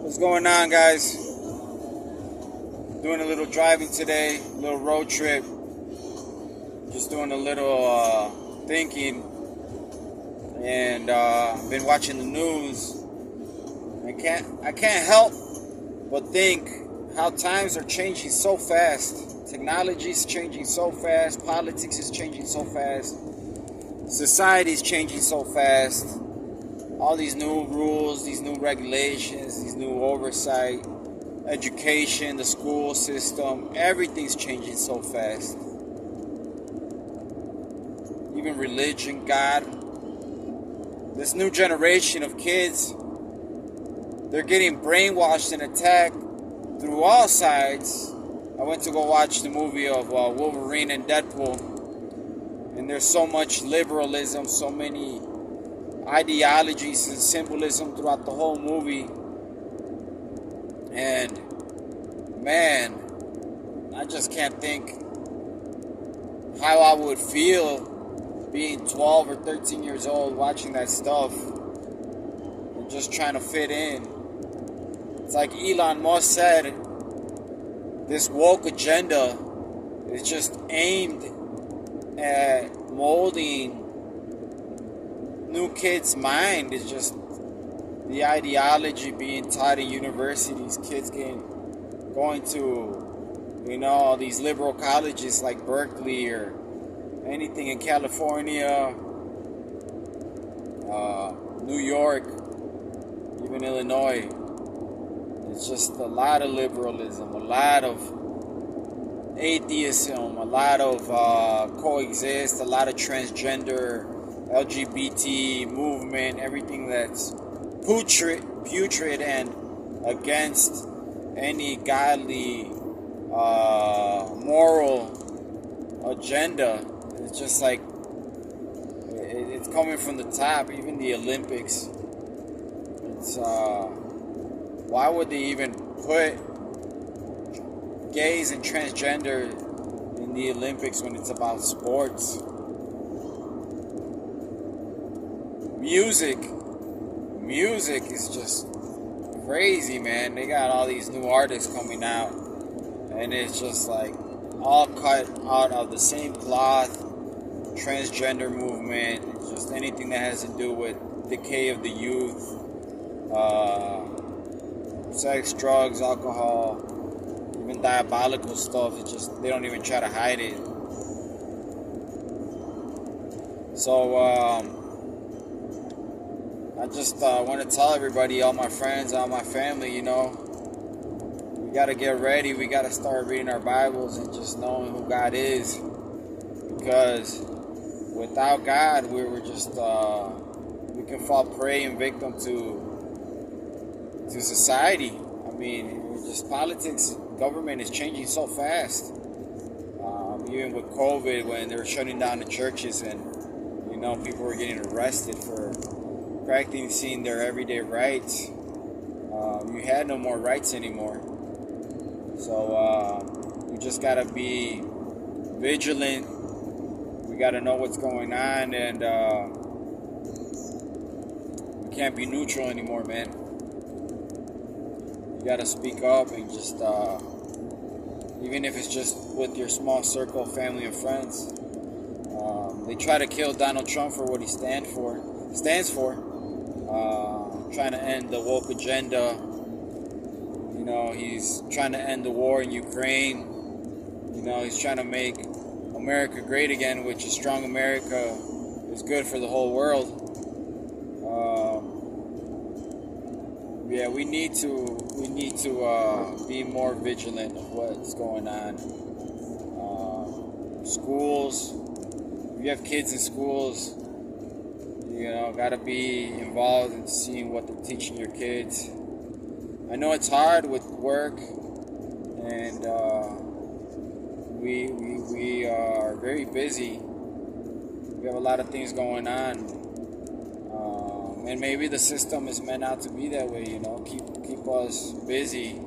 What's going on, guys? Doing a little driving today, a little road trip. Just doing a little thinking, and been watching the news. I can't help but think how times are changing so fast. Technology is changing so fast. Politics is changing so fast. Society is changing so fast. All these new rules, these new regulations, these new oversight, education, the school system, everything's changing so fast. Even religion, God. This new generation of kids, they're getting brainwashed and attacked through all sides. I went to go watch the movie of Wolverine and Deadpool, and there's so much liberalism, so many ideologies and symbolism throughout the whole movie. And man, I just can't think how I would feel being 12 or 13 years old watching that stuff and just trying to fit in. It's like Elon Musk said, this woke agenda is just aimed at molding new kids' mind. It's just the ideology being taught in universities, kids going to, all these liberal colleges like Berkeley or anything in California, New York, even Illinois. It's just a lot of liberalism, a lot of atheism, a lot of coexist, a lot of transgender, LGBT movement, everything that's putrid and against any godly moral agenda. It's just like it's coming from the top. Even the Olympics, it's why would they even put gays and transgender in the Olympics when it's about sports? Music is just crazy, man. They got all these new artists coming out, and it's just like all cut out of the same cloth. Transgender movement, just anything that has to do with decay of the youth, sex, drugs, alcohol, even diabolical stuff. It's just they don't even try to hide it. So I just want to tell everybody, all my friends, all my family, we got to get ready. We got to start reading our Bibles and just knowing who God is. Because without God, we're just, we can fall prey and victim to society. I mean, just politics, government is changing so fast. Even with COVID, when they were shutting down the churches and, people were getting arrested for practicing their everyday rights. You had no more rights anymore. So we just gotta be vigilant. We gotta know what's going on, and we can't be neutral anymore, man. You gotta speak up and just, even if it's just with your small circle of family and friends. They try to kill Donald Trump for what he stands for. Trying to end the woke agenda. He's trying to end the war in Ukraine. He's trying to make America great again, which a strong America is good for the whole world. We need to be more vigilant of what's going on. Schools. If you have kids in schools, gotta be involved in seeing what they're teaching your kids. I know it's hard with work, and we are very busy. We have a lot of things going on, and maybe the system is meant out to be that way. Keep us busy,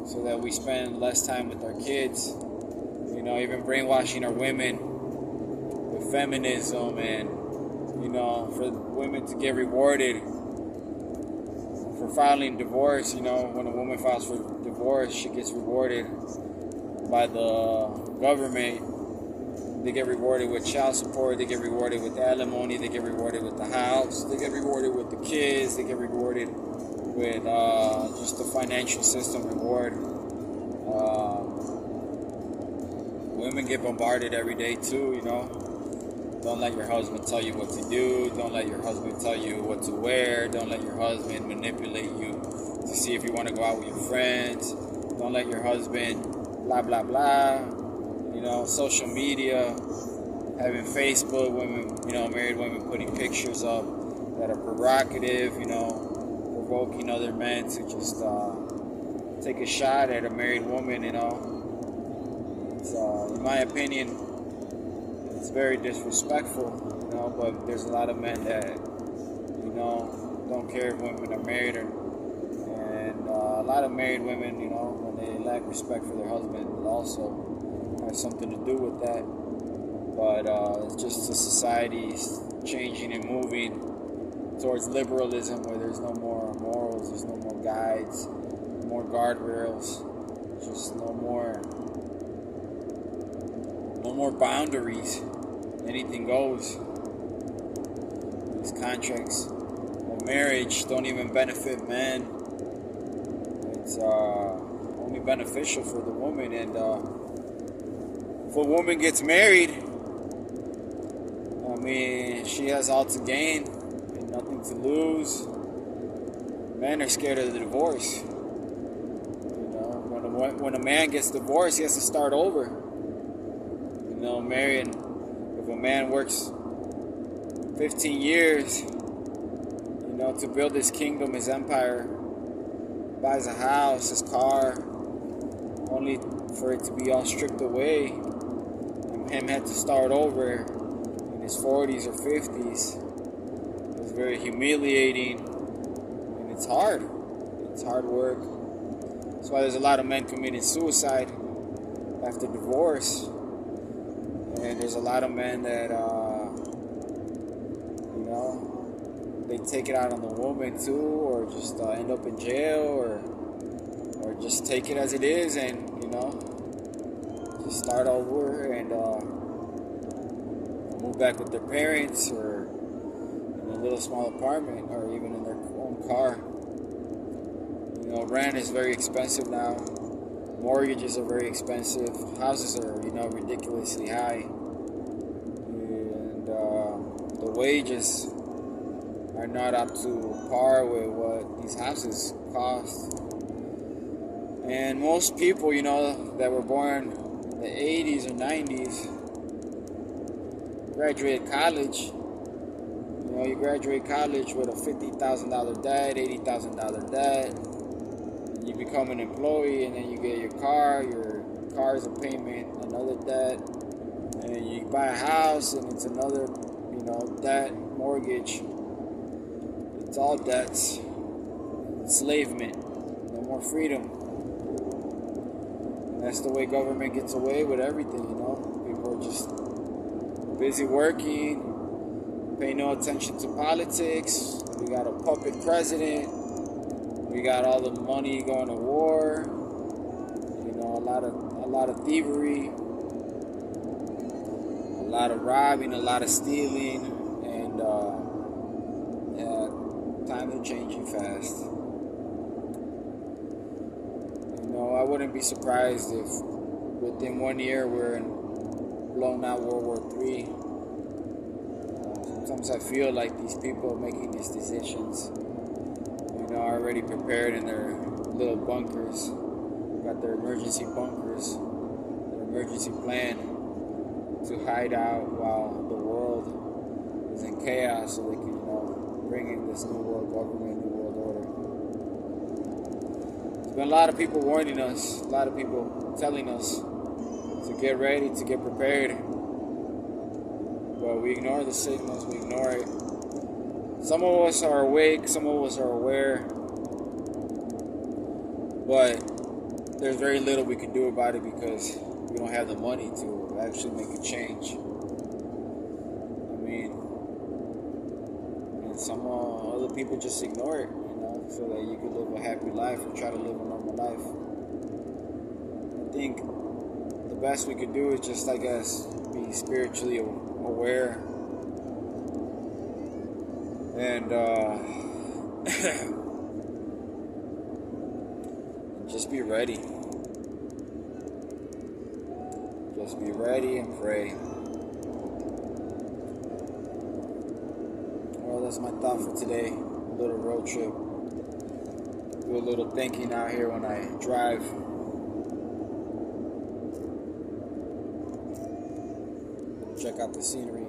so that we spend less time with our kids. Even brainwashing our women with feminism and for women to get rewarded for filing divorce, when a woman files for divorce, she gets rewarded by the government. They get rewarded with child support, they get rewarded with alimony, they get rewarded with the house, they get rewarded with the kids, they get rewarded with just the financial system reward. Women get bombarded every day too, Don't let your husband tell you what to do. Don't let your husband tell you what to wear. Don't let your husband manipulate you to see if you want to go out with your friends. Don't let your husband blah, blah, blah. Social media, having Facebook, women, married women putting pictures up that are provocative, provoking other men to just take a shot at a married woman, It's, in my opinion, it's very disrespectful, but there's a lot of men that, don't care if women are married and a lot of married women, when they lack respect for their husband, also has something to do with that. But it's just the society's changing and moving towards liberalism, where there's no more morals, there's no more guides, no more guardrails, just no more boundaries. Anything goes. These contracts of marriage don't even benefit men. It's only beneficial for the woman. And if a woman gets married, she has all to gain and nothing to lose. Men are scared of the divorce. When a man gets divorced, he has to start over. Marrying, if a man works 15 years, to build his kingdom, his empire, buys a house, his car, only for it to be all stripped away, and him had to start over in his 40s or 50s. It was very humiliating, and it's hard. It's hard work. That's why there's a lot of men committing suicide after divorce. And there's a lot of men that, they take it out on the woman too, or just end up in jail, or just take it as it is and, just start over and move back with their parents, or in a little small apartment, or even in their own car. Rent is very expensive now. Mortgages are very expensive. Houses are, ridiculously high. And the wages are not up to par with what these houses cost. And most people, that were born in the 80s or 90s, graduated college. You graduate college with a $50,000 debt, $80,000 debt. You become an employee, and then you get your car is a payment, another debt, and you buy a house, and it's another, debt, mortgage. It's all debts, enslavement, no more freedom. And that's the way government gets away with everything, People are just busy working, pay no attention to politics. We got a puppet president. We got all the money going to war. A lot of thievery, a lot of robbing, a lot of stealing, and times are changing fast. I wouldn't be surprised if within 1 year we're in blown out World War III. Sometimes I feel like these people making these decisions, are already prepared in their little bunkers, got their emergency bunkers, their emergency plan to hide out while the world is in chaos, so they can, bring in this new world government, new world order. There's been a lot of people warning us, a lot of people telling us to get ready, to get prepared, but we ignore the signals, we ignore it. Some of us are awake, some of us are aware, but there's very little we can do about it because we don't have the money to actually make a change. And some other people just ignore it, so that you can live a happy life or try to live a normal life. I think the best we could do is just, I guess, be spiritually aware and just be ready. Just be ready and pray. Well, that's my thought for today. A little road trip. Do a little thinking out here when I drive. Check out the scenery.